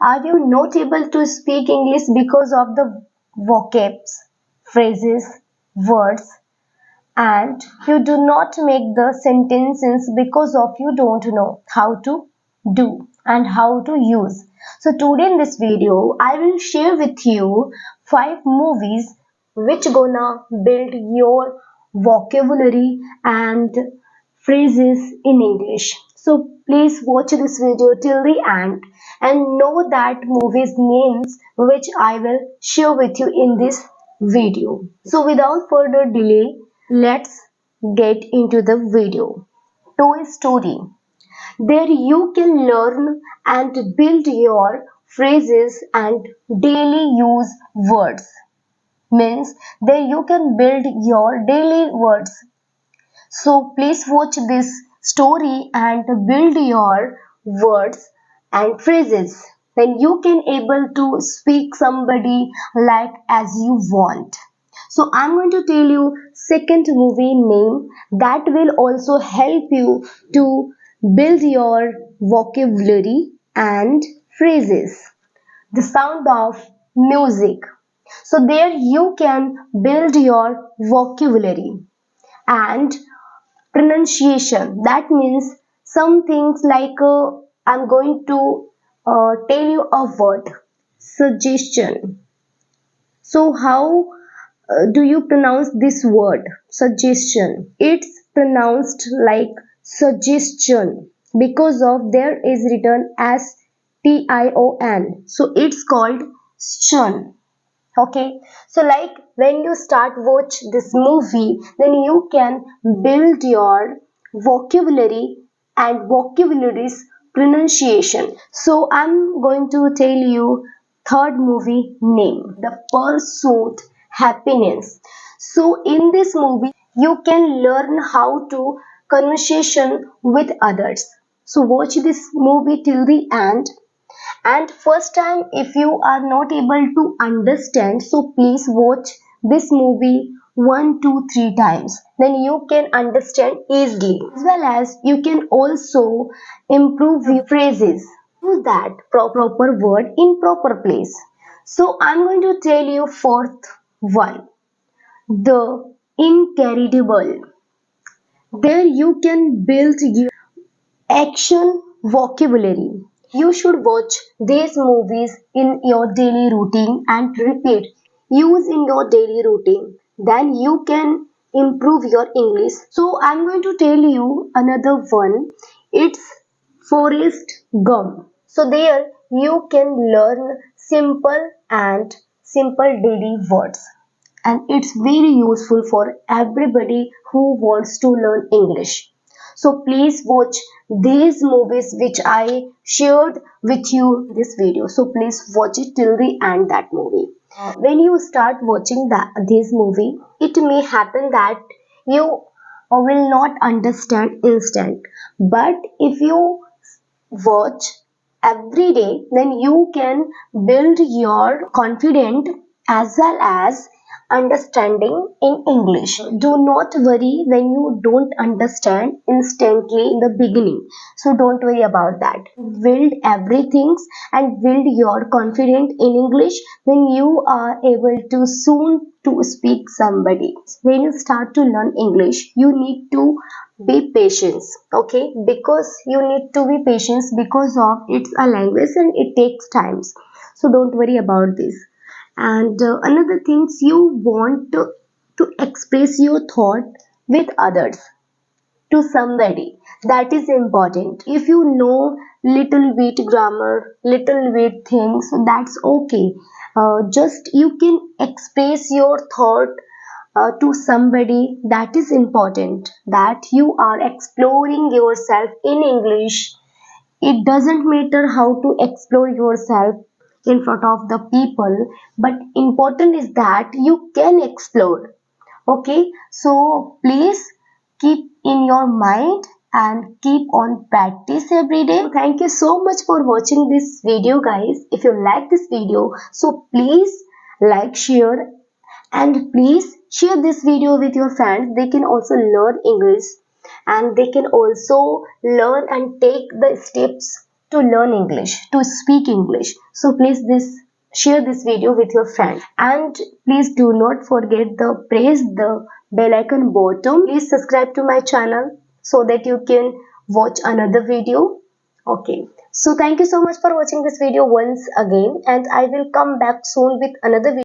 Are you not able to speak English because of the vocabs, phrases, words, and you do not make the sentences because of you don't know how to do and how to use? So today in this video I will share with you 5 movies which gonna build your vocabulary and phrases in English. So please watch this video till the end and know that movies names which I will share with you in this video. So without further delay, let's get into the video. Toy Story. There you can learn and build your phrases and daily use words. Means there you can build your daily words. So please watch this story and build your words and phrases. Then you can able to speak somebody like as you want. So I'm going to tell you second movie name that will also help you to build your vocabulary and phrases. The Sound of Music. So there you can build your vocabulary and pronunciation. That means some things like I'm going to tell you a word, suggestion. So how do you pronounce this word, suggestion? It's pronounced like suggestion because of there is written as tion, so it's called shun. Okay, so like when you start watch this movie, then you can build your vocabulary and vocabulary's pronunciation. So I'm going to tell you third movie name, The Pursuit Happiness. So in this movie you can learn how to conversation with others. So watch this movie till the end, and first time if you are not able to understand, so please watch this movie 1 2 3 times, then you can understand easily, as well as you can also improve your phrases, use that proper word in proper place. So I'm going to tell you fourth one, The Incredible. There you can build your action vocabulary. You should watch these movies in your daily routine and repeat. Use in your daily routine. Then you can improve your English. So I'm going to tell you another one. It's Forrest Gump. So there you can learn simple daily words, and it's very useful for everybody who wants to learn English. So please watch these movies which I shared with you in this video. So please watch it till the end, that movie. When you start watching this movie, it may happen that you will not understand instant. But if you watch every day, then you can build your confidence as well as understanding in English. Do not worry when you don't understand instantly in the beginning. So don't worry about that. Build everything and build your confidence in English, then you are able to soon to speak somebody. When you start to learn English, you need to be patient, okay, because you need to be patient because of it's a language and it takes times. So don't worry about this. And another things, you want to express your thought with others, to somebody, that is important. If you know little bit grammar, little bit things, that's okay. Just you can express your thought to somebody, that is important, that you are exploring yourself in English. It doesn't matter how to explore yourself in front of the people, but important is that you can explore. Okay, so please keep in your mind and keep on practice every day. Thank you so much for watching this video, guys. If you like this video, so please like, share, and please share this video with your friends. They can also learn English and they can also learn and take the steps to learn English, to speak English. So please share this video with your friend, and please do not forget the press the bell icon bottom. Please subscribe to my channel so that you can watch another video. Okay, so thank you so much for watching this video once again, and I will come back soon with another video.